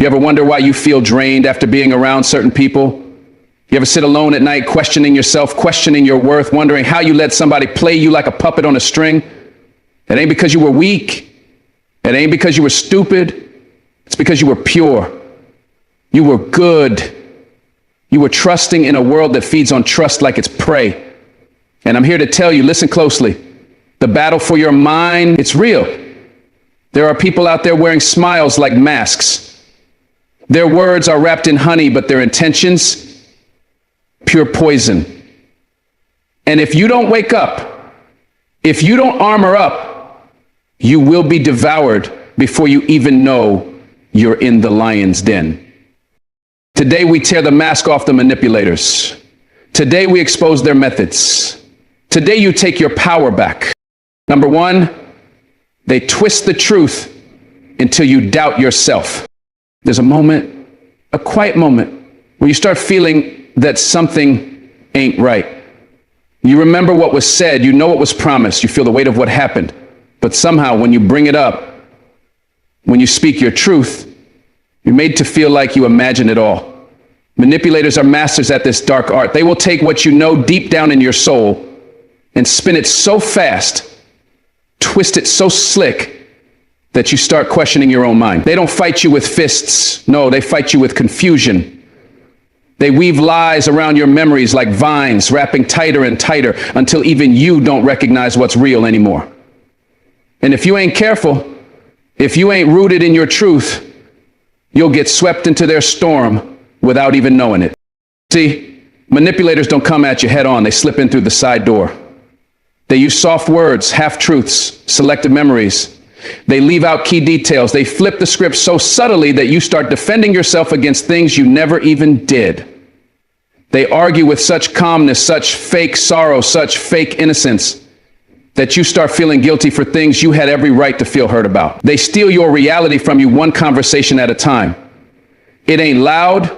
You ever wonder why you feel drained after being around certain people? You ever sit alone at night questioning yourself, questioning your worth, wondering how you let somebody play you like a puppet on a string? It ain't because you were weak. It ain't because you were stupid. It's because you were pure. You were good. You were trusting in a world that feeds on trust like it's prey. And I'm here to tell you, listen closely. The battle for your mind, it's real. There are people out there wearing smiles like masks. Their words are wrapped in honey, but their intentions, pure poison. And if you don't wake up, if you don't armor up, you will be devoured before you even know you're in the lion's den. Today, we tear the mask off the manipulators. Today, we expose their methods. Today, you take your power back. Number one, they twist the truth until you doubt yourself. There's a moment, a quiet moment, where you start feeling that something ain't right. You remember what was said, you know what was promised, you feel the weight of what happened. But somehow, when you bring it up, when you speak your truth, you're made to feel like you imagine it all. Manipulators are masters at this dark art. They will take what you know deep down in your soul and spin it so fast, twist it so slick, that you start questioning your own mind. They don't fight you with fists. No, they fight you with confusion. They weave lies around your memories like vines, wrapping tighter and tighter until even you don't recognize what's real anymore. And if you ain't careful, if you ain't rooted in your truth, you'll get swept into their storm without even knowing it. See, manipulators don't come at you head on. They slip in through the side door. They use soft words, half-truths, selective memories. They leave out key details. They flip the script so subtly that you start defending yourself against things you never even did. They argue with such calmness, such fake sorrow, such fake innocence, that you start feeling guilty for things you had every right to feel hurt about. They steal your reality from you one conversation at a time. It ain't loud,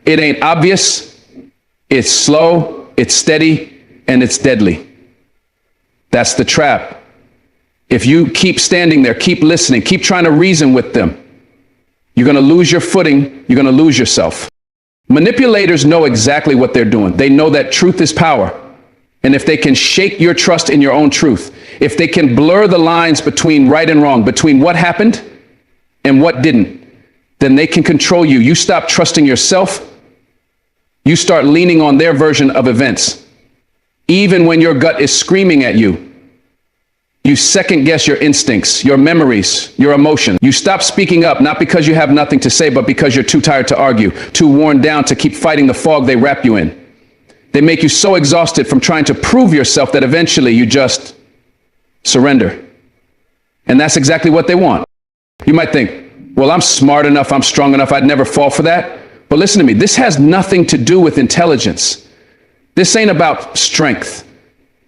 it ain't obvious, it's slow, it's steady, and it's deadly. That's the trap. If you keep standing there, keep listening, keep trying to reason with them, you're going to lose your footing, you're going to lose yourself. Manipulators know exactly what they're doing. They know that truth is power. And if they can shake your trust in your own truth, if they can blur the lines between right and wrong, between what happened and what didn't, then they can control you. You stop trusting yourself. You start leaning on their version of events. Even when your gut is screaming at you, you second guess your instincts, your memories, your emotions. You stop speaking up, not because you have nothing to say, but because you're too tired to argue, too worn down to keep fighting the fog they wrap you in. They make you so exhausted from trying to prove yourself that eventually you just surrender. And that's exactly what they want. You might think, well, I'm smart enough, I'm strong enough, I'd never fall for that. But listen to me, this has nothing to do with intelligence. This ain't about strength.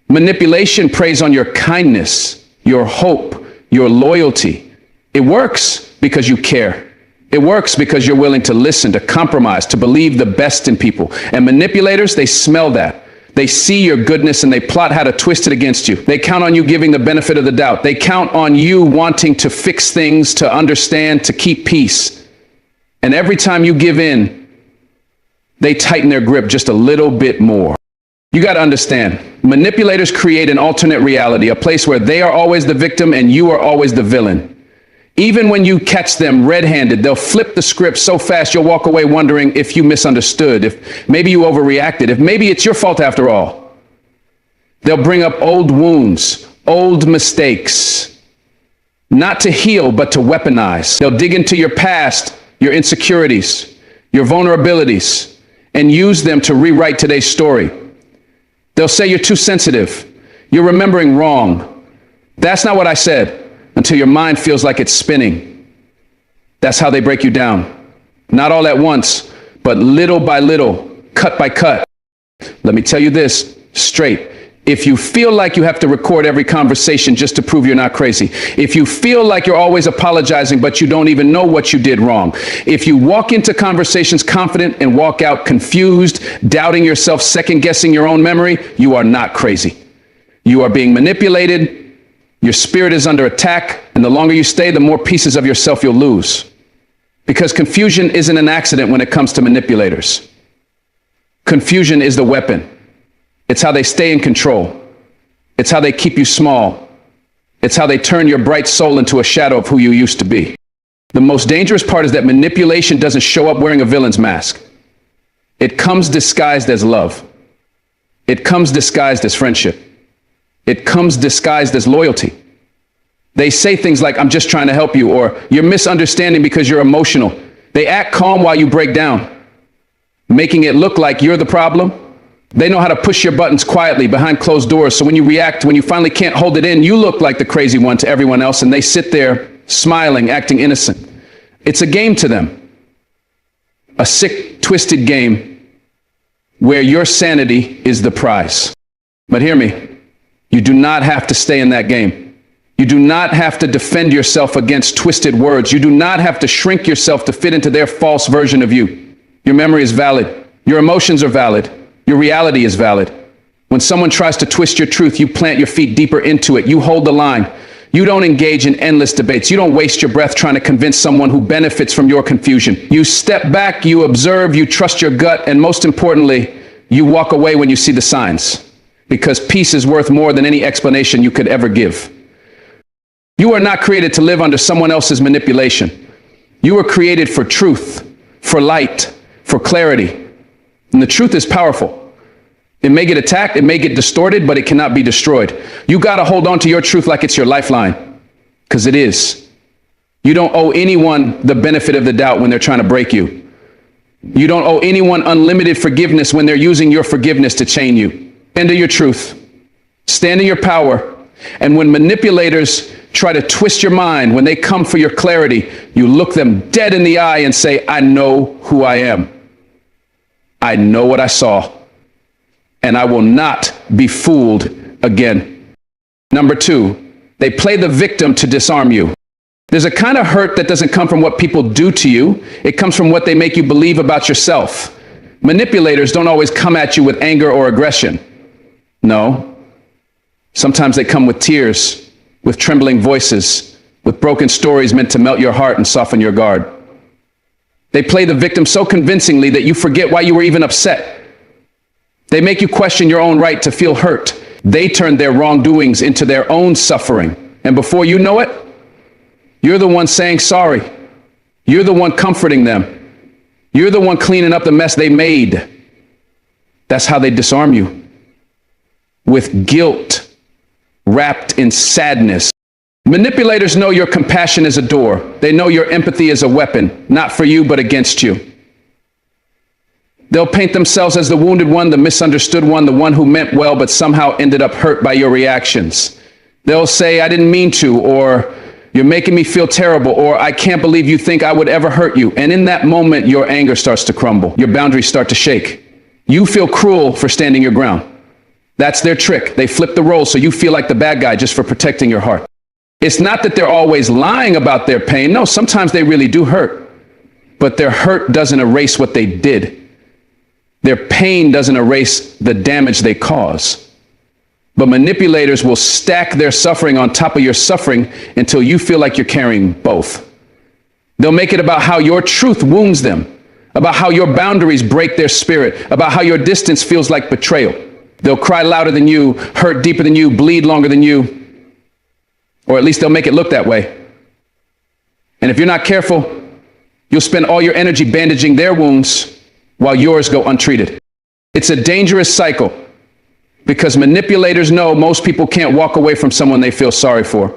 Manipulation preys on your kindness, your hope, your loyalty. It works because you care. It works because you're willing to listen, to compromise, to believe the best in people. And manipulators, they smell that. They see your goodness and they plot how to twist it against you. They count on you giving the benefit of the doubt. They count on you wanting to fix things, to understand, to keep peace. And every time you give in, they tighten their grip just a little bit more. You got to understand, manipulators create an alternate reality, a place where they are always the victim and you are always the villain. Even when you catch them red-handed, they'll flip the script so fast you'll walk away wondering if you misunderstood, if maybe you overreacted, if maybe it's your fault after all. They'll bring up old wounds, old mistakes, not to heal, but to weaponize. They'll dig into your past, your insecurities, your vulnerabilities, and use them to rewrite today's story. They'll say you're too sensitive, you're remembering wrong. That's not what I said. Until your mind feels like it's spinning. That's how they break you down. Not all at once, but little by little, cut by cut. Let me tell you this straight. If you feel like you have to record every conversation just to prove you're not crazy, if you feel like you're always apologizing but you don't even know what you did wrong, if you walk into conversations confident and walk out confused, doubting yourself, second guessing your own memory, you are not crazy. You are being manipulated. Your spirit is under attack, and the longer you stay, the more pieces of yourself you'll lose. Because confusion isn't an accident when it comes to manipulators. Confusion is the weapon. It's how they stay in control. It's how they keep you small. It's how they turn your bright soul into a shadow of who you used to be. The most dangerous part is that manipulation doesn't show up wearing a villain's mask. It comes disguised as love. It comes disguised as friendship. It comes disguised as loyalty. They say things like, "I'm just trying to help you," or "You're misunderstanding because you're emotional." They act calm while you break down, making it look like you're the problem. They know how to push your buttons quietly behind closed doors, so when you react, when you finally can't hold it in, you look like the crazy one to everyone else, and they sit there smiling, acting innocent. It's a game to them. A sick, twisted game where your sanity is the prize. But hear me, you do not have to stay in that game. You do not have to defend yourself against twisted words. You do not have to shrink yourself to fit into their false version of you. Your memory is valid. Your emotions are valid. Your reality is valid. When someone tries to twist your truth, you plant your feet deeper into it. You hold the line. You don't engage in endless debates. You don't waste your breath trying to convince someone who benefits from your confusion. You step back, you observe, you trust your gut, and most importantly, you walk away when you see the signs. Because peace is worth more than any explanation you could ever give. You are not created to live under someone else's manipulation. You were created for truth, for light, for clarity. And the truth is powerful. It may get attacked, it may get distorted, but it cannot be destroyed. You got to hold on to your truth like it's your lifeline, because it is. You don't owe anyone the benefit of the doubt when they're trying to break you. You don't owe anyone unlimited forgiveness when they're using your forgiveness to chain you. Stand in your truth. Stand in your power. And when manipulators try to twist your mind, when they come for your clarity, you look them dead in the eye and say, "I know who I am. I know what I saw. And I will not be fooled again." Number two, they play the victim to disarm you. There's a kind of hurt that doesn't come from what people do to you. It comes from what they make you believe about yourself. Manipulators don't always come at you with anger or aggression. No. Sometimes they come with tears, with trembling voices, with broken stories meant to melt your heart and soften your guard. They play the victim so convincingly that you forget why you were even upset. They make you question your own right to feel hurt. They turn their wrongdoings into their own suffering. And before you know it, you're the one saying sorry. You're the one comforting them. You're the one cleaning up the mess they made. That's how they disarm you. With guilt wrapped in sadness. Manipulators know your compassion is a door. They know your empathy is a weapon, not for you, but against you. They'll paint themselves as the wounded one, the misunderstood one, the one who meant well but somehow ended up hurt by your reactions. They'll say, "I didn't mean to," or "You're making me feel terrible," or "I can't believe you think I would ever hurt you." And in that moment, your anger starts to crumble. Your boundaries start to shake. You feel cruel for standing your ground. That's their trick. They flip the role so you feel like the bad guy just for protecting your heart. It's not that they're always lying about their pain. No, sometimes they really do hurt. But their hurt doesn't erase what they did. Their pain doesn't erase the damage they cause. But manipulators will stack their suffering on top of your suffering until you feel like you're carrying both. They'll make it about how your truth wounds them, about how your boundaries break their spirit, about how your distance feels like betrayal. They'll cry louder than you, hurt deeper than you, bleed longer than you, or at least they'll make it look that way. And if you're not careful, you'll spend all your energy bandaging their wounds while yours go untreated. It's a dangerous cycle because manipulators know most people can't walk away from someone they feel sorry for.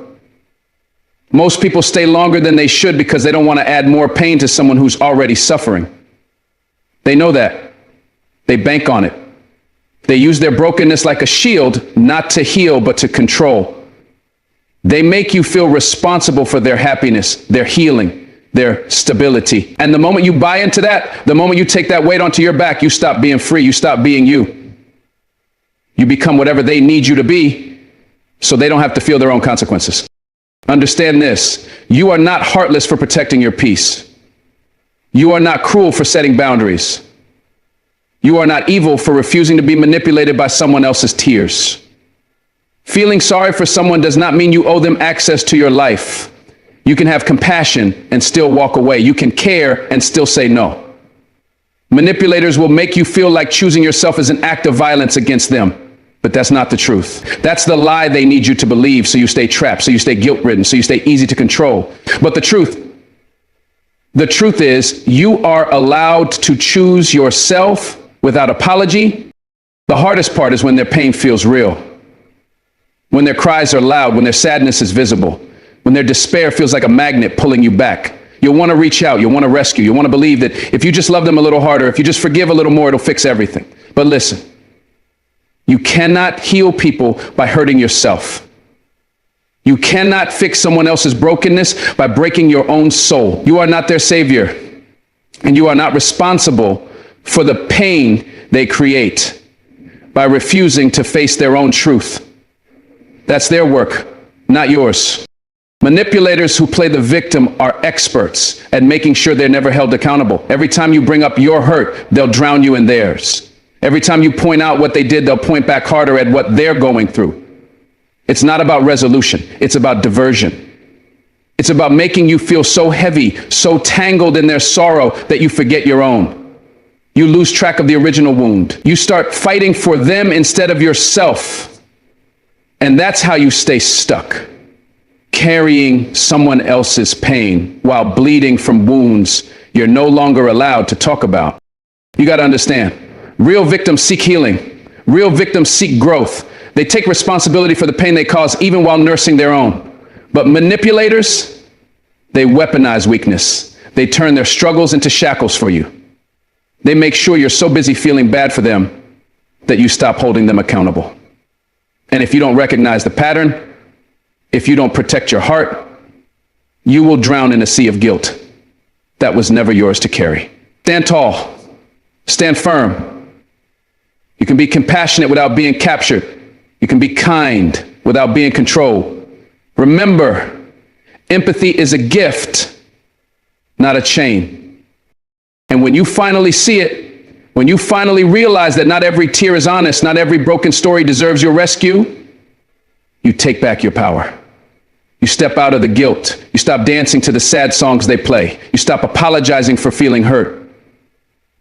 Most people stay longer than they should because they don't want to add more pain to someone who's already suffering. They know that. They bank on it. They use their brokenness like a shield, not to heal, but to control. They make you feel responsible for their happiness, their healing, their stability. And the moment you buy into that, the moment you take that weight onto your back, you stop being free. You stop being you. You become whatever they need you to be so they don't have to feel their own consequences. Understand this. You are not heartless for protecting your peace. You are not cruel for setting boundaries. You are not evil for refusing to be manipulated by someone else's tears. Feeling sorry for someone does not mean you owe them access to your life. You can have compassion and still walk away. You can care and still say no. Manipulators will make you feel like choosing yourself is an act of violence against them, but that's not the truth. That's the lie they need you to believe, so you stay trapped, so you stay guilt-ridden, so you stay easy to control. But the truth is you are allowed to choose yourself without apology. The hardest part is when their pain feels real, when their cries are loud, when their sadness is visible, when their despair feels like a magnet pulling you back. You'll want to reach out. You'll want to rescue. You'll want to believe that if you just love them a little harder, if you just forgive a little more, it'll fix everything. But listen, you cannot heal people by hurting yourself. You cannot fix someone else's brokenness by breaking your own soul. You are not their savior, and you are not responsible for the pain they create by refusing to face their own truth. That's their work, not yours. Manipulators who play the victim are experts at making sure they're never held accountable. Every time you bring up your hurt, they'll drown you in theirs. Every time you point out what they did, they'll point back harder at what they're going through. It's not about resolution. It's about diversion. It's about making you feel so heavy, so tangled in their sorrow that you forget your own. You lose track of the original wound. You start fighting for them instead of yourself. And that's how you stay stuck, carrying someone else's pain while bleeding from wounds you're no longer allowed to talk about. You got to understand, real victims seek healing. Real victims seek growth. They take responsibility for the pain they cause even while nursing their own. But manipulators, they weaponize weakness. They turn their struggles into shackles for you. They make sure you're so busy feeling bad for them that you stop holding them accountable. And if you don't recognize the pattern, if you don't protect your heart, you will drown in a sea of guilt that was never yours to carry. Stand tall. Stand firm. You can be compassionate without being captured. You can be kind without being controlled. Remember, empathy is a gift, not a chain. And when you finally see it, when you finally realize that not every tear is honest, not every broken story deserves your rescue, you take back your power. You step out of the guilt. You stop dancing to the sad songs they play. You stop apologizing for feeling hurt.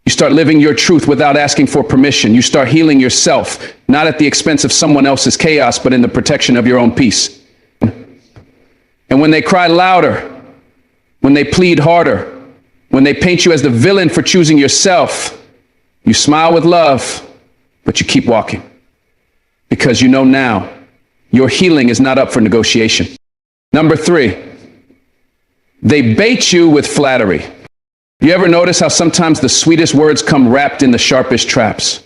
You start living your truth without asking for permission. You start healing yourself, not at the expense of someone else's chaos, but in the protection of your own peace. And when they cry louder, when they plead harder, when they paint you as the villain for choosing yourself, you smile with love, but you keep walking. Because you know now, your healing is not up for negotiation. Number 3, they bait you with flattery. You ever notice how sometimes the sweetest words come wrapped in the sharpest traps?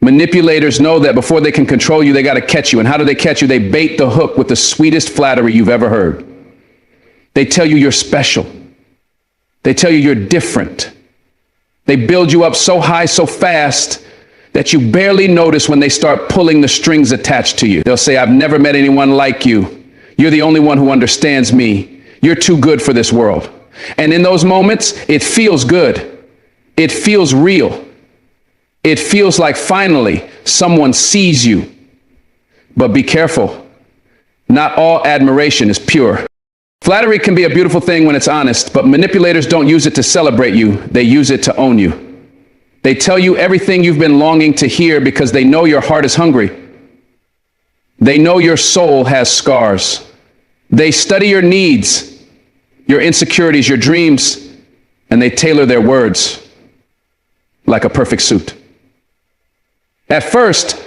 Manipulators know that before they can control you, they got to catch you. And how do they catch you? They bait the hook with the sweetest flattery you've ever heard. They tell you you're special. They tell you you're different. They build you up so high, so fast, that you barely notice when they start pulling the strings attached to you. They'll say, I've never met anyone like you. You're the only one who understands me. You're too good for this world. And in those moments, it feels good. It feels real. It feels like finally someone sees you. But be careful. Not all admiration is pure. Flattery can be a beautiful thing when it's honest, but manipulators don't use it to celebrate you. They use it to own you. They tell you everything you've been longing to hear because they know your heart is hungry. They know your soul has scars. They study your needs, your insecurities, your dreams, and they tailor their words like a perfect suit. At first,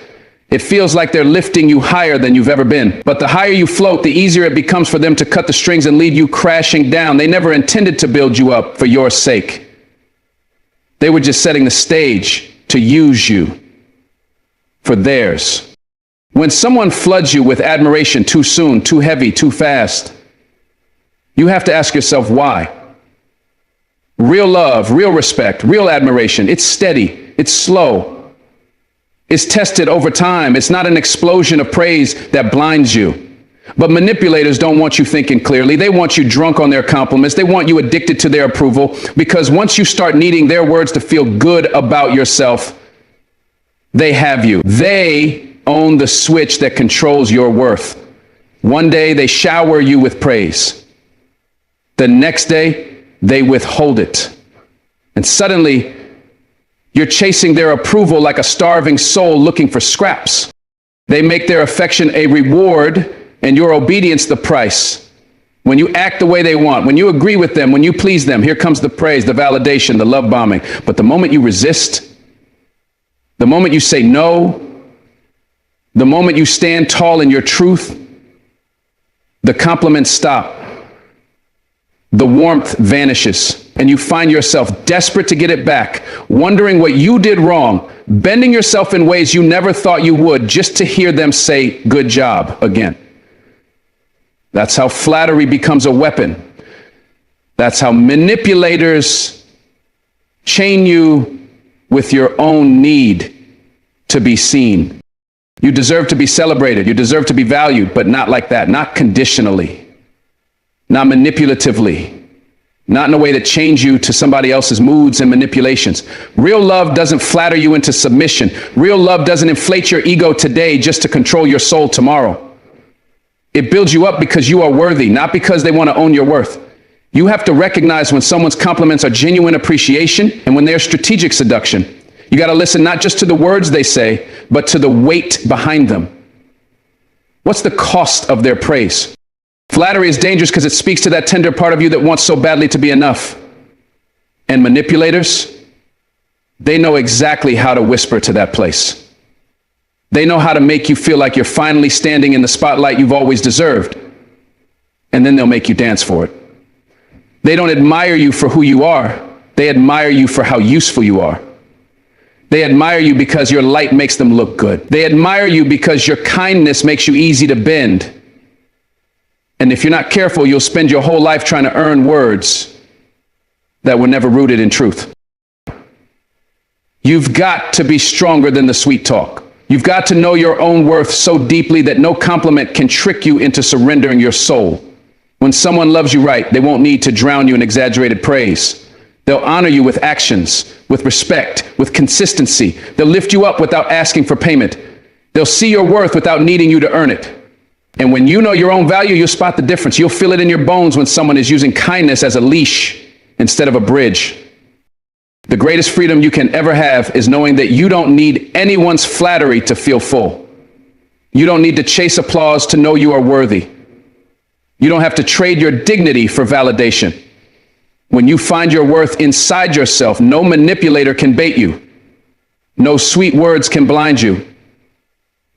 it feels like they're lifting you higher than you've ever been. But the higher you float, the easier it becomes for them to cut the strings and lead you crashing down. They never intended to build you up for your sake. They were just setting the stage to use you for theirs. When someone floods you with admiration too soon, too heavy, too fast, you have to ask yourself why. Real love, real respect, real admiration, it's steady, it's slow. It's tested over time. It's not an explosion of praise that blinds you. But manipulators don't want you thinking clearly. They want you drunk on their compliments. They want you addicted to their approval, because once you start needing their words to feel good about yourself, they have you. They own the switch that controls your worth. One day they shower you with praise. The next day, they withhold it. And suddenly, you're chasing their approval like a starving soul looking for scraps. They make their affection a reward and your obedience the price. When you act the way they want, when you agree with them, when you please them, here comes the praise, the validation, the love bombing. But the moment you resist, the moment you say no, the moment you stand tall in your truth, the compliments stop. The warmth vanishes, and you find yourself desperate to get it back, wondering what you did wrong, bending yourself in ways you never thought you would just to hear them say, "Good job," again. That's how flattery becomes a weapon. That's how manipulators chain you with your own need to be seen. You deserve to be celebrated. You deserve to be valued, but not like that, not conditionally, not manipulatively, not in a way that chains you to somebody else's moods and manipulations. Real love doesn't flatter you into submission. Real love doesn't inflate your ego today just to control your soul tomorrow. It builds you up because you are worthy, not because they want to own your worth. You have to recognize when someone's compliments are genuine appreciation and when they're strategic seduction. You got to listen not just to the words they say, but to the weight behind them. What's the cost of their praise? Flattery is dangerous because it speaks to that tender part of you that wants so badly to be enough. And manipulators, they know exactly how to whisper to that place. They know how to make you feel like you're finally standing in the spotlight you've always deserved. And then they'll make you dance for it. They don't admire you for who you are. They admire you for how useful you are. They admire you because your light makes them look good. They admire you because your kindness makes you easy to bend. And if you're not careful, you'll spend your whole life trying to earn words that were never rooted in truth. You've got to be stronger than the sweet talk. You've got to know your own worth so deeply that no compliment can trick you into surrendering your soul. When someone loves you right, they won't need to drown you in exaggerated praise. They'll honor you with actions, with respect, with consistency. They'll lift you up without asking for payment. They'll see your worth without needing you to earn it. And when you know your own value, you'll spot the difference. You'll feel it in your bones when someone is using kindness as a leash instead of a bridge. The greatest freedom you can ever have is knowing that you don't need anyone's flattery to feel full. You don't need to chase applause to know you are worthy. You don't have to trade your dignity for validation. When you find your worth inside yourself, no manipulator can bait you. No sweet words can blind you.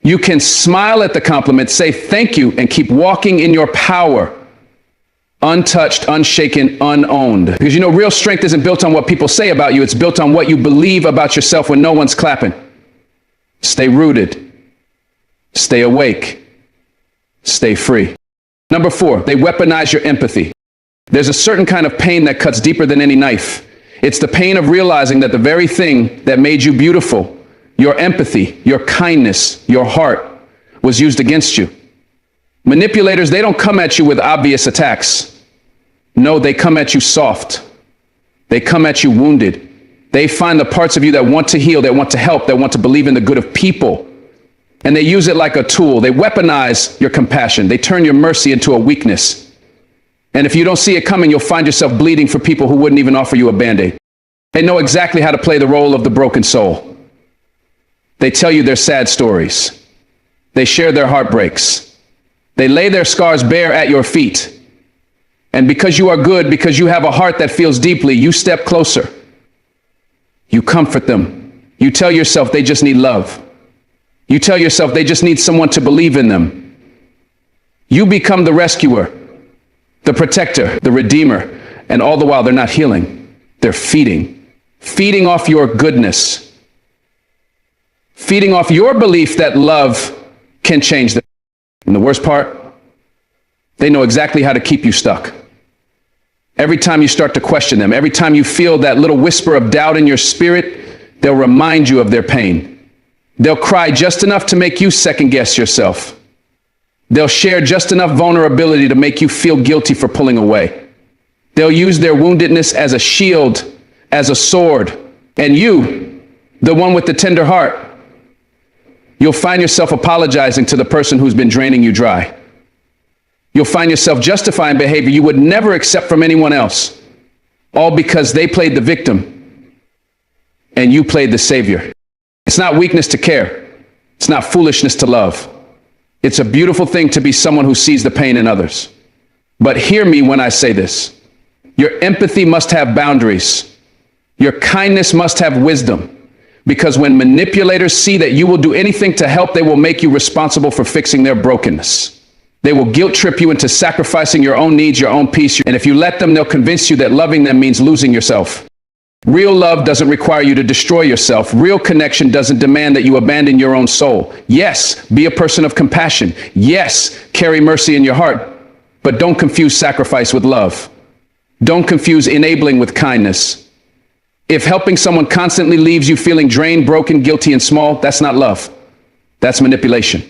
You can smile at the compliment, say thank you, and keep walking in your power, untouched, unshaken, unowned. Because you know, real strength isn't built on what people say about you. It's built on what you believe about yourself when no one's clapping. Stay rooted. Stay awake. Stay free. Number 4, they weaponize your empathy. There's a certain kind of pain that cuts deeper than any knife. It's the pain of realizing that the very thing that made you beautiful, your empathy, your kindness, your heart, was used against you. Manipulators, they don't come at you with obvious attacks. No, they come at you soft. They come at you wounded. They find the parts of you that want to heal, that want to help, that want to believe in the good of people. And they use it like a tool. They weaponize your compassion. They turn your mercy into a weakness. And if you don't see it coming, you'll find yourself bleeding for people who wouldn't even offer you a Band-Aid. They know exactly how to play the role of the broken soul. They tell you their sad stories. They share their heartbreaks. They lay their scars bare at your feet. And because you are good, because you have a heart that feels deeply, you step closer. You comfort them. You tell yourself they just need love. You tell yourself they just need someone to believe in them. You become the rescuer, the protector, the redeemer, and all the while they're not healing. They're feeding off your goodness, feeding off your belief that love can change them. And the worst part, they know exactly how to keep you stuck. Every time you start to question them, every time you feel that little whisper of doubt in your spirit, they'll remind you of their pain. They'll cry just enough to make you second guess yourself. They'll share just enough vulnerability to make you feel guilty for pulling away. They'll use their woundedness as a shield, as a sword. And you, the one with the tender heart, you'll find yourself apologizing to the person who's been draining you dry. You'll find yourself justifying behavior you would never accept from anyone else, all because they played the victim and you played the savior. It's not weakness to care. It's not foolishness to love. It's a beautiful thing to be someone who sees the pain in others. But hear me when I say this. Your empathy must have boundaries. Your kindness must have wisdom. Because when manipulators see that you will do anything to help, they will make you responsible for fixing their brokenness. They will guilt trip you into sacrificing your own needs, your own peace. And if you let them, they'll convince you that loving them means losing yourself. Real love doesn't require you to destroy yourself. Real connection doesn't demand that you abandon your own soul. Yes, be a person of compassion. Yes, carry mercy in your heart. But don't confuse sacrifice with love. Don't confuse enabling with kindness. If helping someone constantly leaves you feeling drained, broken, guilty, and small, that's not love. That's manipulation.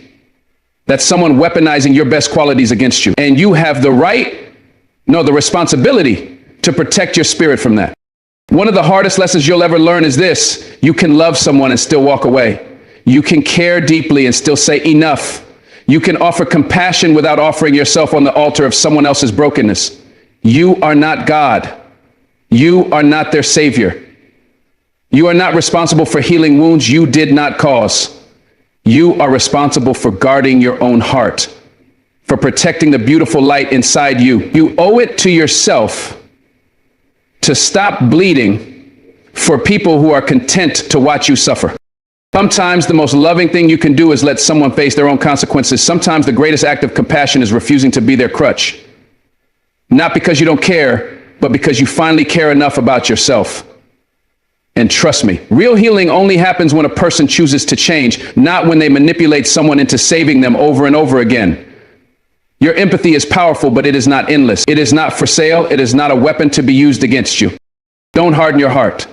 That's someone weaponizing your best qualities against you. And you have the right, no, the responsibility to protect your spirit from that. One of the hardest lessons you'll ever learn is this: you can love someone and still walk away. You can care deeply and still say enough. You can offer compassion without offering yourself on the altar of someone else's brokenness. You are not God. You are not their savior. You are not responsible for healing wounds you did not cause. You are responsible for guarding your own heart, for protecting the beautiful light inside you. You owe it to yourself to stop bleeding for people who are content to watch you suffer. Sometimes the most loving thing you can do is let someone face their own consequences. Sometimes the greatest act of compassion is refusing to be their crutch. Not because you don't care, but because you finally care enough about yourself. And trust me, real healing only happens when a person chooses to change, not when they manipulate someone into saving them over and over again. Your empathy is powerful, but it is not endless. It is not for sale. It is not a weapon to be used against you. Don't harden your heart.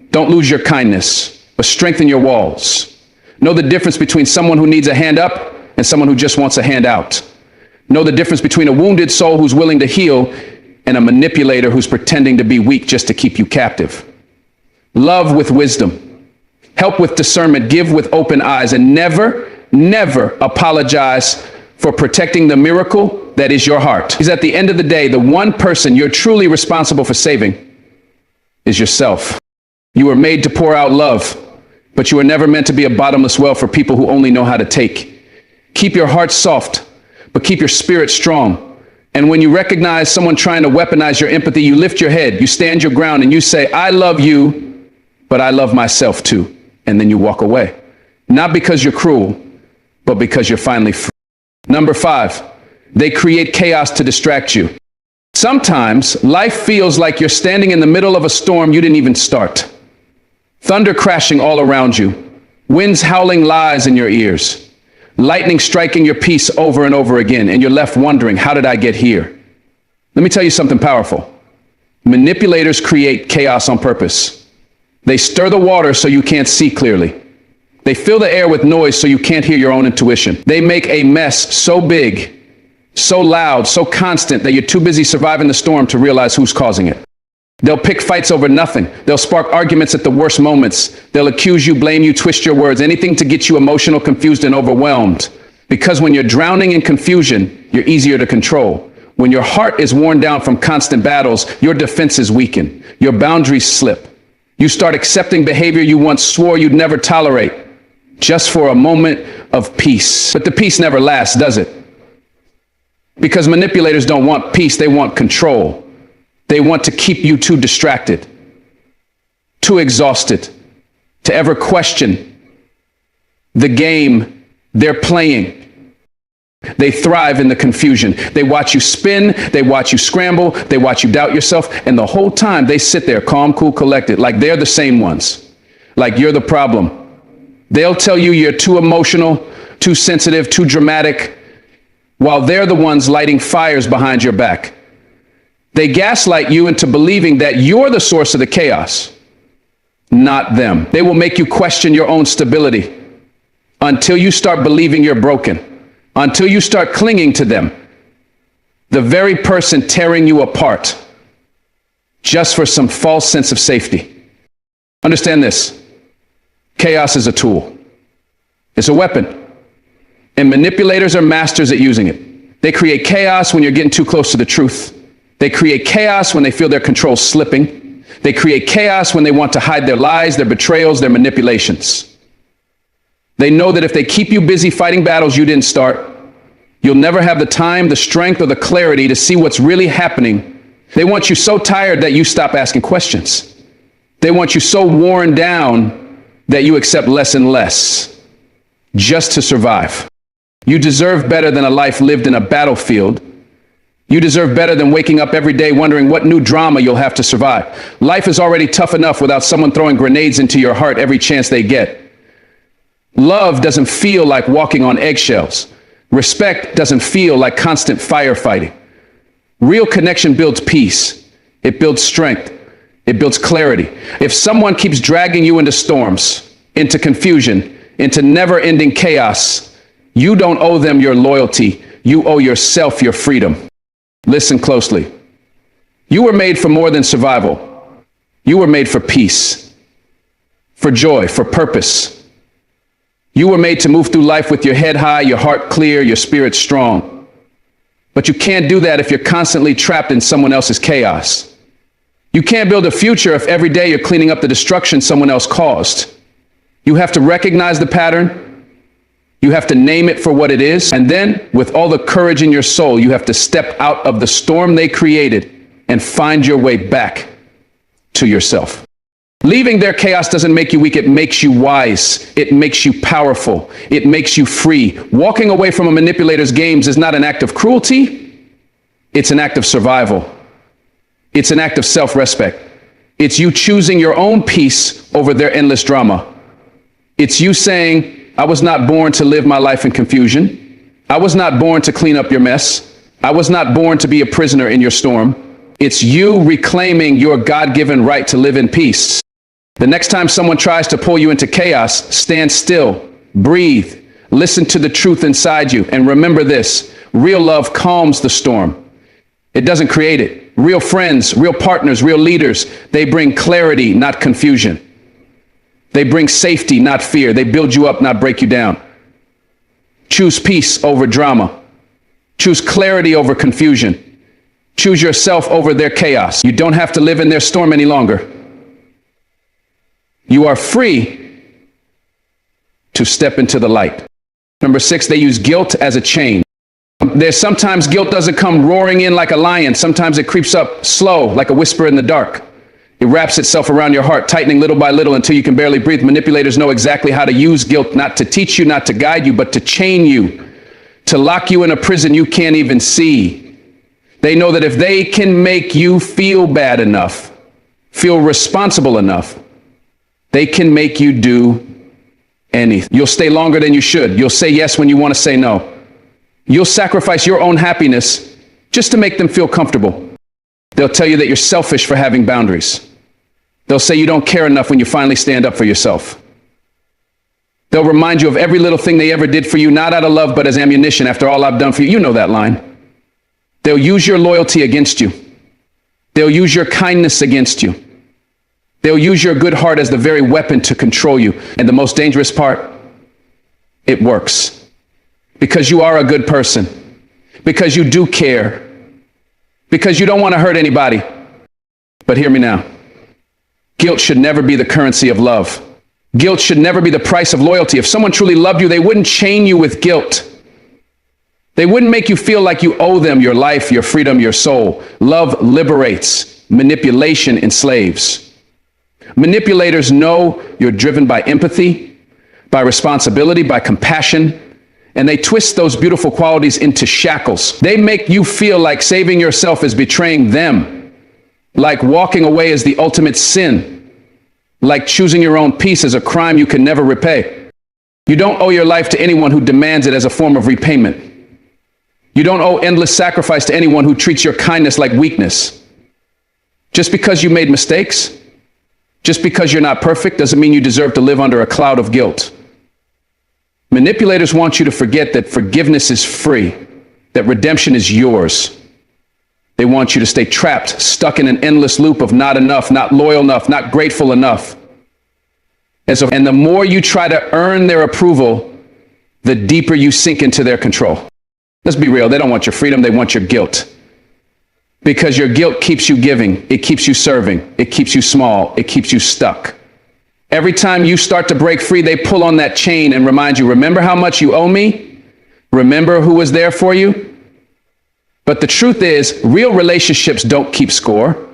Don't lose your kindness, but strengthen your walls. Know the difference between someone who needs a hand up and someone who just wants a hand out. Know the difference between a wounded soul who's willing to heal and a manipulator who's pretending to be weak just to keep you captive. Love with wisdom. Help with discernment. Give with open eyes. And never, never apologize for protecting the miracle that is your heart. Because at the end of the day, the one person you're truly responsible for saving is yourself. You were made to pour out love, but you were never meant to be a bottomless well for people who only know how to take. Keep your heart soft, but keep your spirit strong. And when you recognize someone trying to weaponize your empathy, you lift your head, you stand your ground, and you say, I love you, but I love myself too. And then you walk away. Not because you're cruel, but because you're finally free. Number 5, they create chaos to distract you. Sometimes life feels like you're standing in the middle of a storm you didn't even start. Thunder crashing all around you, winds howling lies in your ears, lightning striking your peace over and over again, and you're left wondering, how did I get here? Let me tell you something powerful. Manipulators create chaos on purpose. They stir the water so you can't see clearly. They fill the air with noise so you can't hear your own intuition. They make a mess so big, so loud, so constant that you're too busy surviving the storm to realize who's causing it. They'll pick fights over nothing. They'll spark arguments at the worst moments. They'll accuse you, blame you, twist your words, anything to get you emotional, confused, and overwhelmed. Because when you're drowning in confusion, you're easier to control. When your heart is worn down from constant battles, your defenses weaken. Your boundaries slip. You start accepting behavior you once swore you'd never tolerate, just for a moment of peace. But the peace never lasts, does it? Because manipulators don't want peace, they want control. They want to keep you too distracted, too exhausted, to ever question the game they're playing. They thrive in the confusion. They watch you spin, they watch you scramble, they watch you doubt yourself, and the whole time they sit there calm, cool, collected, like they're the same ones, like you're the problem. They'll tell you you're too emotional, too sensitive, too dramatic, while they're the ones lighting fires behind your back. They gaslight you into believing that you're the source of the chaos, not them. They will make you question your own stability until you start believing you're broken, until you start clinging to them, the very person tearing you apart, just for some false sense of safety. Understand this. Chaos is a tool. It's a weapon. And manipulators are masters at using it. They create chaos when you're getting too close to the truth. They create chaos when they feel their control slipping. They create chaos when they want to hide their lies, their betrayals, their manipulations. They know that if they keep you busy fighting battles you didn't start, you'll never have the time, the strength, or the clarity to see what's really happening. They want you so tired that you stop asking questions. They want you so worn down that you accept less and less just to survive. You deserve better than a life lived in a battlefield. You deserve better than waking up every day wondering what new drama you'll have to survive. Life is already tough enough without someone throwing grenades into your heart every chance they get. Love doesn't feel like walking on eggshells. Respect doesn't feel like constant firefighting. Real connection builds peace. It builds strength. It builds clarity. If someone keeps dragging you into storms, into confusion, into never-ending chaos, you don't owe them your loyalty. You owe yourself your freedom. Listen closely. You were made for more than survival. You were made for peace, for joy, for purpose. You were made to move through life with your head high, your heart clear, your spirit strong. But you can't do that if you're constantly trapped in someone else's chaos. You can't build a future if every day you're cleaning up the destruction someone else caused. You have to recognize the pattern. You have to name it for what it is. And then, with all the courage in your soul, you have to step out of the storm they created and find your way back to yourself. Leaving their chaos doesn't make you weak. It makes you wise. It makes you powerful. It makes you free. Walking away from a manipulator's games is not an act of cruelty. It's an act of survival. It's an act of self-respect. It's you choosing your own peace over their endless drama. It's you saying, I was not born to live my life in confusion. I was not born to clean up your mess. I was not born to be a prisoner in your storm. It's you reclaiming your God-given right to live in peace. The next time someone tries to pull you into chaos, stand still, breathe, listen to the truth inside you, and remember this: real love calms the storm. It doesn't create it. Real friends, real partners, real leaders, they bring clarity, not confusion. They bring safety, not fear. They build you up, not break you down. Choose peace over drama. Choose clarity over confusion. Choose yourself over their chaos. You don't have to live in their storm any longer. You are free to step into the light. Number 6, they use guilt as a chain. There's sometimes guilt doesn't come roaring in like a lion. Sometimes it creeps up slow, like a whisper in the dark. It wraps itself around your heart, tightening little by little until you can barely breathe. Manipulators know exactly how to use guilt, not to teach you, not to guide you, but to chain you, to lock you in a prison you can't even see. They know that if they can make you feel bad enough, feel responsible enough, they can make you do anything. You'll stay longer than you should. You'll say yes when you want to say no. You'll sacrifice your own happiness just to make them feel comfortable. They'll tell you that you're selfish for having boundaries. They'll say you don't care enough when you finally stand up for yourself. They'll remind you of every little thing they ever did for you, not out of love, but as ammunition. After all I've done for you, you know that line. They'll use your loyalty against you. They'll use your kindness against you. They'll use your good heart as the very weapon to control you. And the most dangerous part, it works. Because you are a good person. Because you do care. Because you don't want to hurt anybody. But hear me now. Guilt should never be the currency of love. Guilt should never be the price of loyalty. If someone truly loved you, they wouldn't chain you with guilt. They wouldn't make you feel like you owe them your life, your freedom, your soul. Love liberates. Manipulation enslaves. Manipulators know you're driven by empathy, by responsibility, by compassion, and they twist those beautiful qualities into shackles. They make you feel like saving yourself is betraying them, like walking away is the ultimate sin, like choosing your own peace is a crime you can never repay. You don't owe your life to anyone who demands it as a form of repayment. You don't owe endless sacrifice to anyone who treats your kindness like weakness. Just because you made mistakes, just because you're not perfect, doesn't mean you deserve to live under a cloud of guilt. Manipulators want you to forget that forgiveness is free, that redemption is yours. They want you to stay trapped, stuck in an endless loop of not enough, not loyal enough, not grateful enough. And the more you try to earn their approval, the deeper you sink into their control. Let's be real. They don't want your freedom. They want your guilt. Because your guilt keeps you giving. It keeps you serving. It keeps you small. It keeps you stuck. Every time you start to break free, they pull on that chain and remind you, remember how much you owe me? Remember who was there for you? But the truth is, real relationships don't keep score.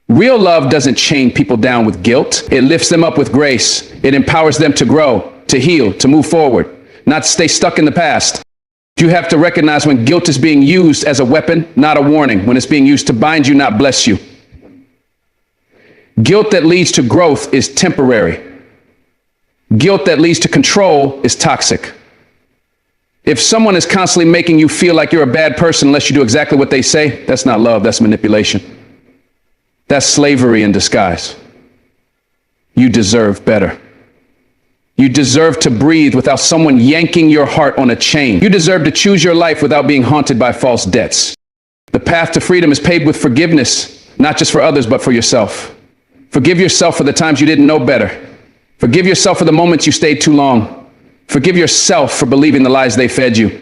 Real love doesn't chain people down with guilt. It lifts them up with grace. It empowers them to grow, to heal, to move forward, not stay stuck in the past. You have to recognize when guilt is being used as a weapon, not a warning, when it's being used to bind you, not bless you. Guilt that leads to growth is temporary. Guilt that leads to control is toxic. If someone is constantly making you feel like you're a bad person unless you do exactly what they say, that's not love, that's manipulation. That's slavery in disguise. You deserve better. You deserve to breathe without someone yanking your heart on a chain. You deserve to choose your life without being haunted by false debts. The path to freedom is paved with forgiveness, not just for others, but for yourself. Forgive yourself for the times you didn't know better. Forgive yourself for the moments you stayed too long. Forgive yourself for believing the lies they fed you.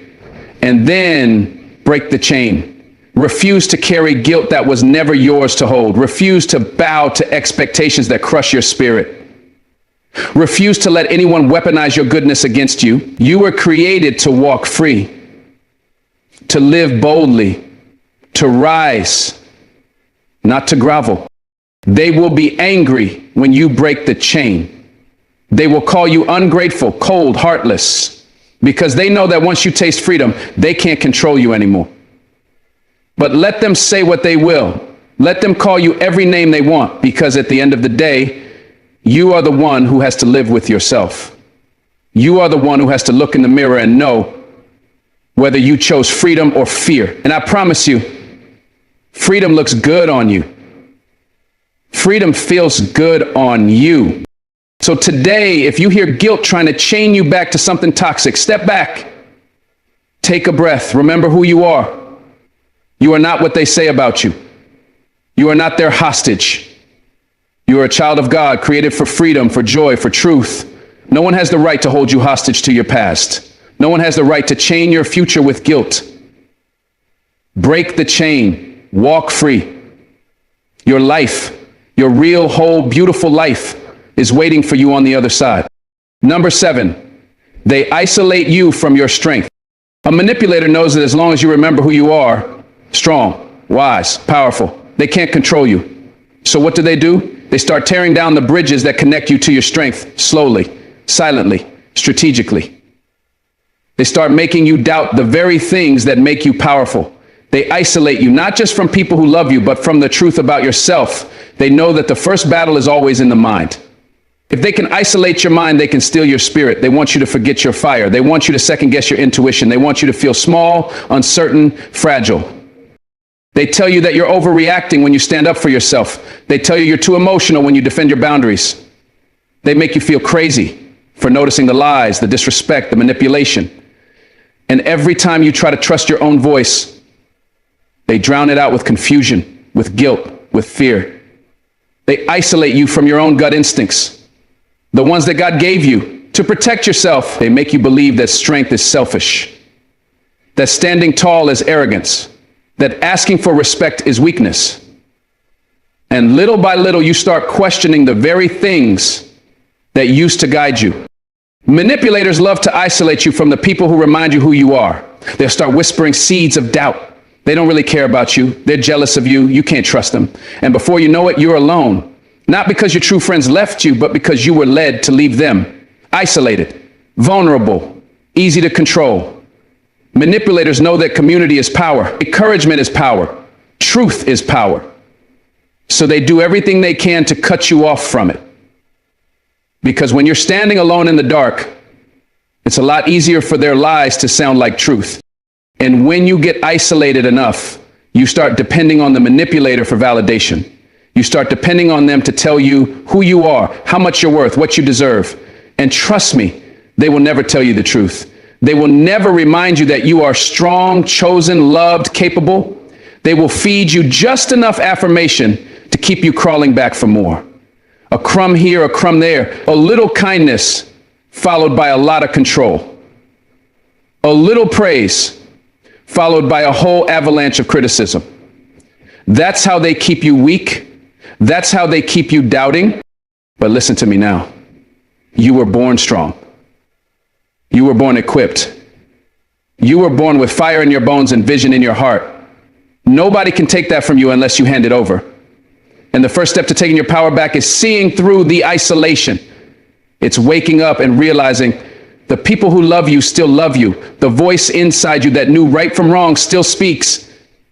And then break the chain. Refuse to carry guilt that was never yours to hold. Refuse to bow to expectations that crush your spirit. Refuse to let anyone weaponize your goodness against you. You were created to walk free, to live boldly, to rise, not to grovel. They will be angry when you break the chain. They will call you ungrateful, cold, heartless, because they know that once you taste freedom, they can't control you anymore. But let them say what they will. Let them call you every name they want, because at the end of the day, you are the one who has to live with yourself. You are the one who has to look in the mirror and know whether you chose freedom or fear. And I promise you, freedom looks good on you. Freedom feels good on you. So today, if you hear guilt trying to chain you back to something toxic, step back. Take a breath. Remember who you are. You are not what they say about you. You are not their hostage. You are a child of God, created for freedom, for joy, for truth. No one has the right to hold you hostage to your past. No one has the right to chain your future with guilt. Break the chain. Walk free. Your life, your real, whole, beautiful life is waiting for you on the other side. Number 7, they isolate you from your strength. A manipulator knows that as long as you remember who you are, strong, wise, powerful, they can't control you. So what do? They start tearing down the bridges that connect you to your strength slowly, silently, strategically. They start making you doubt the very things that make you powerful. They isolate you, not just from people who love you, but from the truth about yourself. They know that the first battle is always in the mind. If they can isolate your mind, they can steal your spirit. They want you to forget your fire. They want you to second guess your intuition. They want you to feel small, uncertain, fragile. They tell you that you're overreacting when you stand up for yourself. They tell you you're too emotional when you defend your boundaries. They make you feel crazy for noticing the lies, the disrespect, the manipulation. And every time you try to trust your own voice, they drown it out with confusion, with guilt, with fear. They isolate you from your own gut instincts, the ones that God gave you to protect yourself. They make you believe that strength is selfish, that standing tall is arrogance, that asking for respect is weakness. And little by little, you start questioning the very things that used to guide you. Manipulators love to isolate you from the people who remind you who you are. They'll start whispering seeds of doubt. They don't really care about you. They're jealous of you. You can't trust them. And before you know it, you're alone. Not because your true friends left you, but because you were led to leave them. Isolated, vulnerable, easy to control. Manipulators know that community is power. Encouragement is power. Truth is power. So they do everything they can to cut you off from it. Because when you're standing alone in the dark, it's a lot easier for their lies to sound like truth. And when you get isolated enough, you start depending on the manipulator for validation. You start depending on them to tell you who you are, how much you're worth, what you deserve. And trust me, they will never tell you the truth. They will never remind you that you are strong, chosen, loved, capable. They will feed you just enough affirmation to keep you crawling back for more. A crumb here, a crumb there, a little kindness followed by a lot of control. A little praise followed by a whole avalanche of criticism. That's how they keep you weak. That's how they keep you doubting. But listen to me now. You were born strong. You were born equipped. You were born with fire in your bones and vision in your heart. Nobody can take that from you unless you hand it over. And the first step to taking your power back is seeing through the isolation. It's waking up and realizing the people who love you still love you. The voice inside you that knew right from wrong still speaks.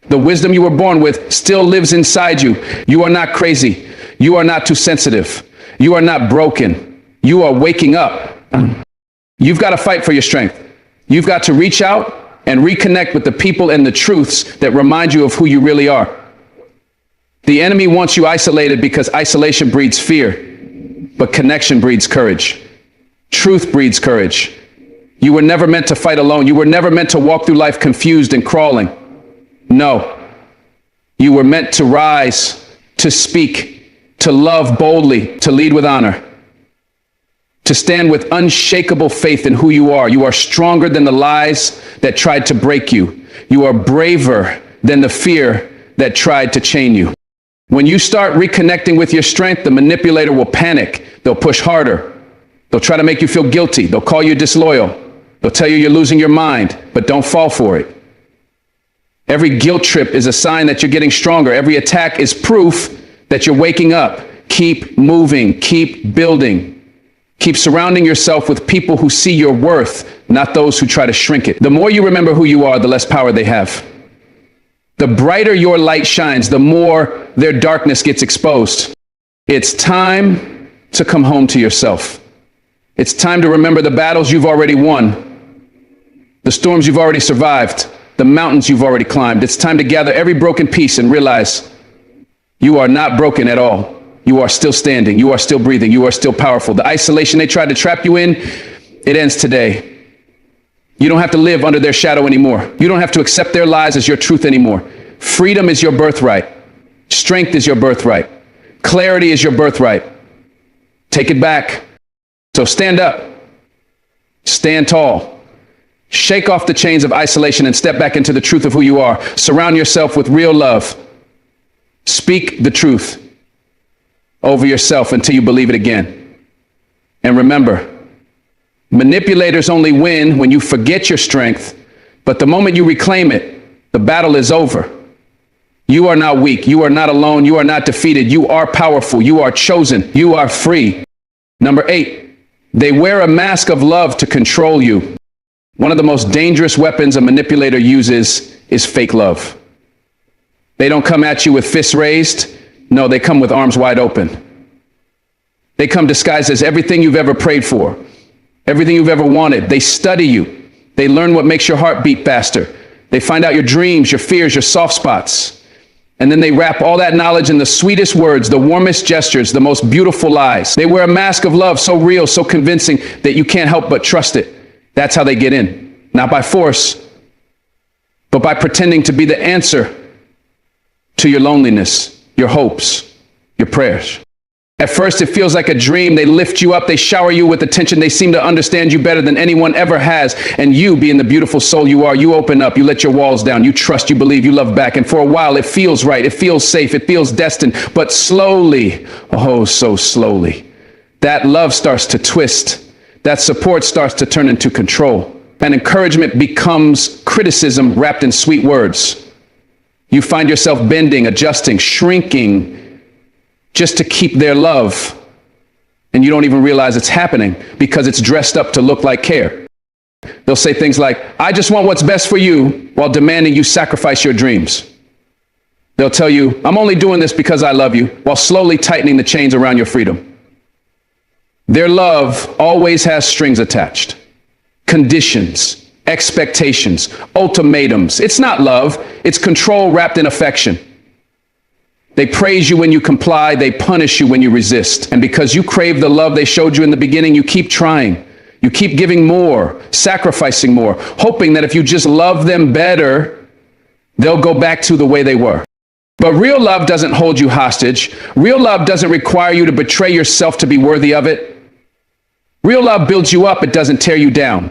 The wisdom you were born with still lives inside you. You are not crazy. You are not too sensitive. You are not broken. You are waking up. You've got to fight for your strength. You've got to reach out and reconnect with the people and the truths that remind you of who you really are. The enemy wants you isolated because isolation breeds fear, but connection breeds courage. Truth breeds courage. You were never meant to fight alone. You were never meant to walk through life confused and crawling. No, you were meant to rise, to speak, to love boldly, to lead with honor, to stand with unshakable faith in who you are. You are stronger than the lies that tried to break you. You are braver than the fear that tried to chain you. When you start reconnecting with your strength, the manipulator will panic. They'll push harder. They'll try to make you feel guilty. They'll call you disloyal. They'll tell you you're losing your mind, but don't fall for it. Every guilt trip is a sign that you're getting stronger. Every attack is proof that you're waking up. Keep moving, keep building. Keep surrounding yourself with people who see your worth, not those who try to shrink it. The more you remember who you are, the less power they have. The brighter your light shines, the more their darkness gets exposed. It's time to come home to yourself. It's time to remember the battles you've already won, the storms you've already survived, the mountains you've already climbed. It's time to gather every broken piece and realize you are not broken at all. You are still standing. You are still breathing. You are still powerful. The isolation they tried to trap you in, it ends today. You don't have to live under their shadow anymore. You don't have to accept their lies as your truth anymore. Freedom is your birthright. Strength is your birthright. Clarity is your birthright. Take it back. So stand up. Stand tall. Shake off the chains of isolation and step back into the truth of who you are. Surround yourself with real love. Speak the truth over yourself until you believe it again. And remember, manipulators only win when you forget your strength, but the moment you reclaim it, the battle is over. You are not weak. You are not alone. You are not defeated. You are powerful. You are chosen. You are free. Number 8, they wear a mask of love to control you. One of the most dangerous weapons a manipulator uses is fake love. They don't come at you with fists raised. No, they come with arms wide open. They come disguised as everything you've ever prayed for, everything you've ever wanted. They study you. They learn what makes your heart beat faster. They find out your dreams, your fears, your soft spots. And then they wrap all that knowledge in the sweetest words, the warmest gestures, the most beautiful lies. They wear a mask of love so real, so convincing that you can't help but trust it. That's how they get in. Not by force, but by pretending to be the answer to your loneliness, your hopes, your prayers. At first, it feels like a dream. They lift you up. They shower you with attention. They seem to understand you better than anyone ever has. And you, being the beautiful soul you are, you open up. You let your walls down. You trust, you believe, you love back. And for a while, it feels right. It feels safe. It feels destined. But slowly, oh, so slowly, that love starts to twist. That support starts to turn into control. And encouragement becomes criticism wrapped in sweet words. You find yourself bending, adjusting, shrinking, just to keep their love. And you don't even realize it's happening because it's dressed up to look like care. They'll say things like, I just want what's best for you, while demanding you sacrifice your dreams. They'll tell you, I'm only doing this because I love you, while slowly tightening the chains around your freedom. Their love always has strings attached, conditions, expectations, ultimatums. It's not love, it's control wrapped in affection. They praise you when you comply, they punish you when you resist. And because you crave the love they showed you in the beginning, you keep trying. You keep giving more, sacrificing more, hoping that if you just love them better, they'll go back to the way they were. But real love doesn't hold you hostage. Real love doesn't require you to betray yourself to be worthy of it. Real love builds you up, it doesn't tear you down.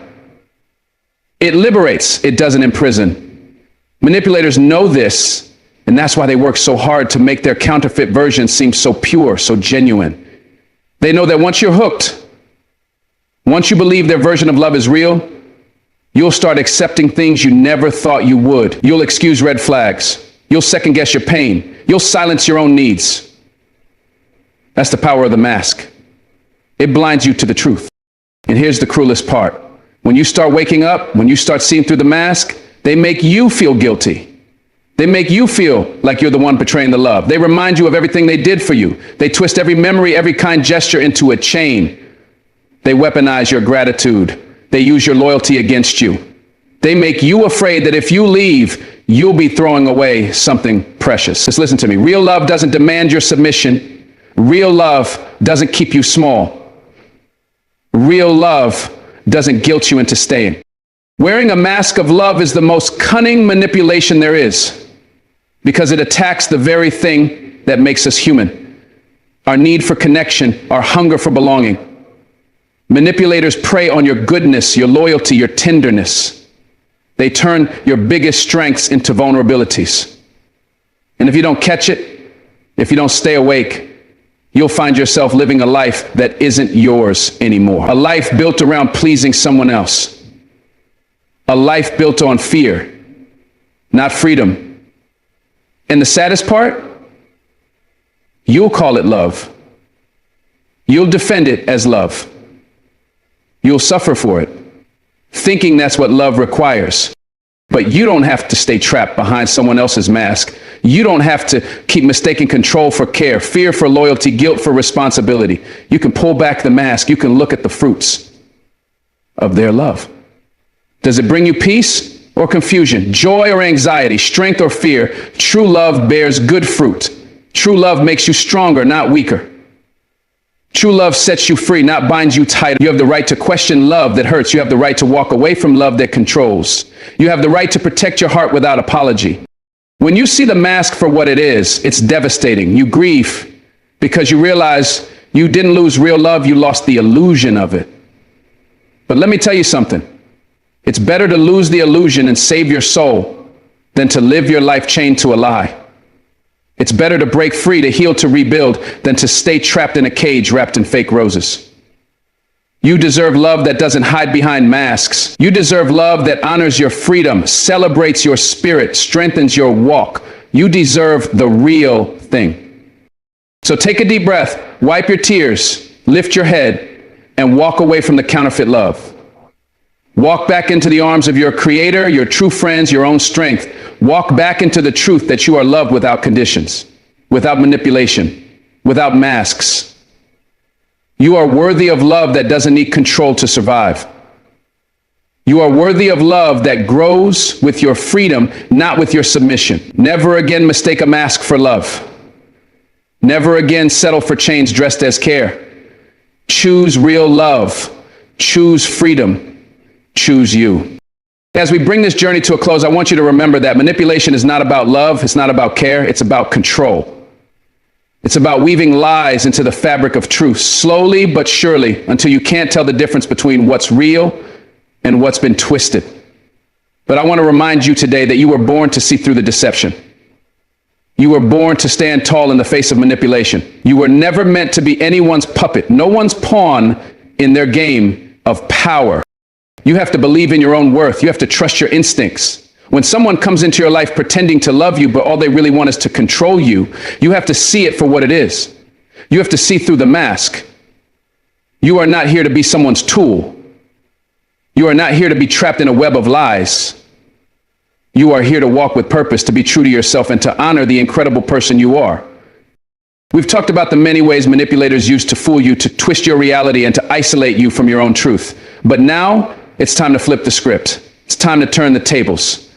It liberates, it doesn't imprison. Manipulators know this, and that's why they work so hard to make their counterfeit version seem so pure, so genuine. They know that once you're hooked, once you believe their version of love is real, you'll start accepting things you never thought you would. You'll excuse red flags. You'll second guess your pain. You'll silence your own needs. That's the power of the mask. It blinds you to the truth. And here's the cruelest part. When you start waking up, when you start seeing through the mask, they make you feel guilty. They make you feel like you're the one betraying the love. They remind you of everything they did for you. They twist every memory, every kind gesture into a chain. They weaponize your gratitude. They use your loyalty against you. They make you afraid that if you leave, you'll be throwing away something precious. Just listen to me. Real love doesn't demand your submission. Real love doesn't keep you small. Real love doesn't guilt you into staying. Wearing a mask of love is the most cunning manipulation there is, because it attacks the very thing that makes us human. Our need for connection, our hunger for belonging. Manipulators prey on your goodness, your loyalty, your tenderness. They turn your biggest strengths into vulnerabilities. And if you don't catch it, if you don't stay awake, you'll find yourself living a life that isn't yours anymore. A life built around pleasing someone else. A life built on fear, not freedom. And the saddest part, you'll call it love. You'll defend it as love. You'll suffer for it, thinking that's what love requires. But you don't have to stay trapped behind someone else's mask. You don't have to keep mistaking control for care, fear for loyalty, guilt for responsibility. You can pull back the mask. You can look at the fruits of their love. Does it bring you peace or confusion, joy or anxiety, strength or fear? True love bears good fruit. True love makes you stronger, not weaker. True love sets you free, not binds you tight. You have the right to question love that hurts. You have the right to walk away from love that controls. You have the right to protect your heart without apology. When you see the mask for what it is, it's devastating. You grieve because you realize you didn't lose real love, you lost the illusion of it. But let me tell you something. It's better to lose the illusion and save your soul than to live your life chained to a lie. It's better to break free, to heal, to rebuild, than to stay trapped in a cage wrapped in fake roses. You deserve love that doesn't hide behind masks. You deserve love that honors your freedom, celebrates your spirit, strengthens your walk. You deserve the real thing. So take a deep breath, wipe your tears, lift your head, and walk away from the counterfeit love. Walk back into the arms of your creator, your true friends, your own strength. Walk back into the truth that you are loved without conditions, without manipulation, without masks. You are worthy of love that doesn't need control to survive. You are worthy of love that grows with your freedom, not with your submission. Never again mistake a mask for love. Never again settle for chains dressed as care. Choose real love. Choose freedom. Choose you. As we bring this journey to a close, I want you to remember that manipulation is not about love. It's not about care. It's about control. It's about weaving lies into the fabric of truth, slowly but surely, until you can't tell the difference between what's real and what's been twisted. But I want to remind you today that you were born to see through the deception. You were born to stand tall in the face of manipulation. You were never meant to be anyone's puppet, no one's pawn in their game of power. You have to believe in your own worth. You have to trust your instincts. When someone comes into your life pretending to love you, but all they really want is to control you, you have to see it for what it is. You have to see through the mask. You are not here to be someone's tool. You are not here to be trapped in a web of lies. You are here to walk with purpose, to be true to yourself, and to honor the incredible person you are. We've talked about the many ways manipulators use to fool you, to twist your reality, and to isolate you from your own truth. But now, it's time to flip the script. It's time to turn the tables.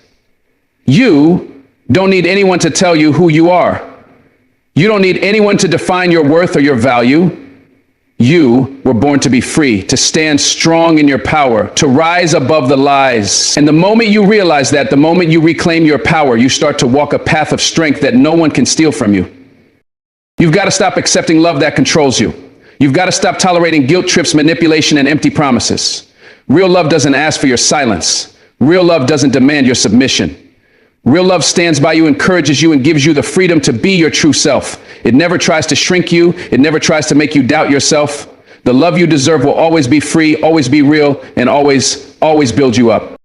You don't need anyone to tell you who you are. You don't need anyone to define your worth or your value. You were born to be free, to stand strong in your power, to rise above the lies. And the moment you realize that, the moment you reclaim your power, you start to walk a path of strength that no one can steal from you. You've got to stop accepting love that controls you. You've got to stop tolerating guilt trips, manipulation, and empty promises. Real love doesn't ask for your silence. Real love doesn't demand your submission. Real love stands by you, encourages you, and gives you the freedom to be your true self. It never tries to shrink you. It never tries to make you doubt yourself. The love you deserve will always be free, always be real, and always build you up.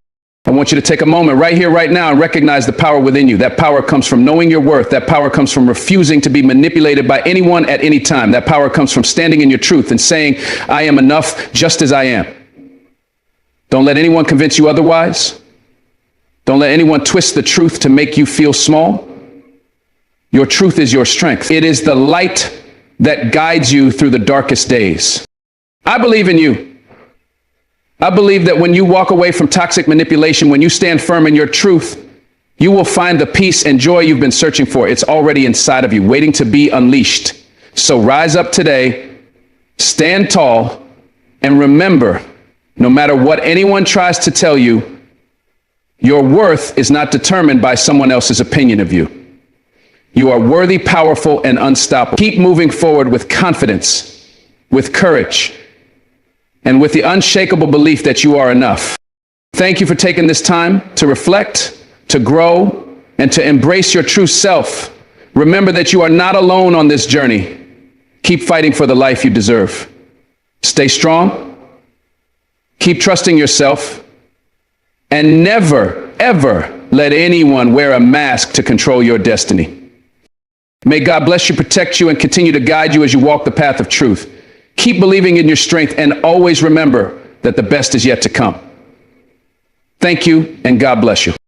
I want you to take a moment right here, right now, and recognize the power within you. That power comes from knowing your worth. That power comes from refusing to be manipulated by anyone at any time. That power comes from standing in your truth and saying, I am enough just as I am. Don't let anyone convince you otherwise. Don't let anyone twist the truth to make you feel small. Your truth is your strength. It is the light that guides you through the darkest days. I believe in you. I believe that when you walk away from toxic manipulation, when you stand firm in your truth, you will find the peace and joy you've been searching for. It's already inside of you, waiting to be unleashed. So rise up today, stand tall, and remember, no matter what anyone tries to tell you, your worth is not determined by someone else's opinion of you. You are worthy, powerful, and unstoppable. Keep moving forward with confidence, with courage, and with the unshakable belief that you are enough. Thank you for taking this time to reflect, to grow, and to embrace your true self. Remember that you are not alone on this journey. Keep fighting for the life you deserve. Stay strong. Keep trusting yourself. And never, ever let anyone wear a mask to control your destiny. May God bless you, protect you, and continue to guide you as you walk the path of truth. Keep believing in your strength and always remember that the best is yet to come. Thank you, and God bless you.